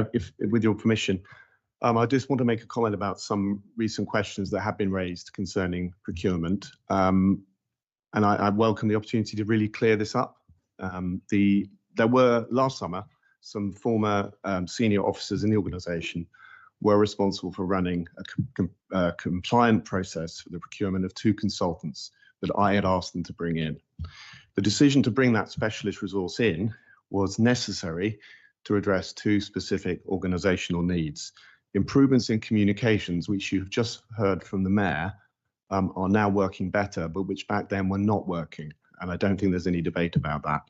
With your permission, I just want to make a comment about some recent questions that have been raised concerning procurement. And I welcome the opportunity to really clear this up. There were, last summer, some former senior officers in the organisation were responsible for running a compliant process for the procurement of 2 consultants that I had asked them to bring in. The decision to bring that specialist resource in was necessary to address 2 specific organisational needs. Improvements in communications, which you've just heard from the Mayor, are now working better, but which back then were not working. And I don't think there's any debate about that.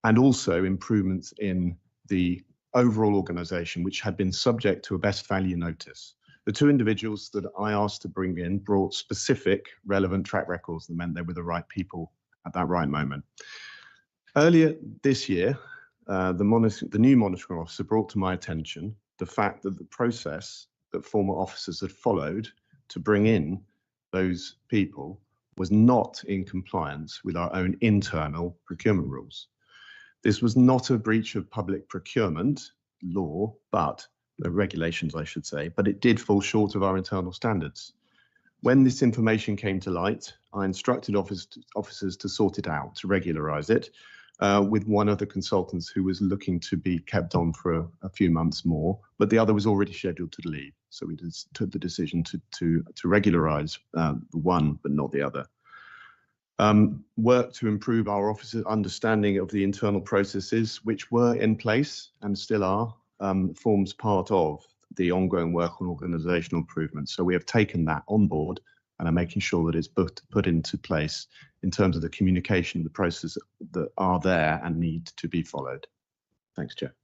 And also improvements in the overall organisation, which had been subject to a best value notice. The 2 individuals that I asked to bring in brought specific relevant track records that meant they were the right people at that right moment. Earlier this year, the new monitoring officer brought to my attention the fact that the process that former officers had followed to bring in those people was not in compliance with our own internal procurement rules. This was not a breach of public procurement law, but the regulations, I should say, but it did fall short of our internal standards. When this information came to light, I instructed officers to sort it out, to regularise it, with one of the consultants who was looking to be kept on for a few months more, but the other was already scheduled to leave. So we just took the decision to regularise the one, but not the other. Work to improve our officers' understanding of the internal processes which were in place and still are, forms part of the ongoing work on organisational improvement. So we have taken that on board and are making sure that it's put into place in terms of the communication, the processes that are there and need to be followed. Thanks, Chair.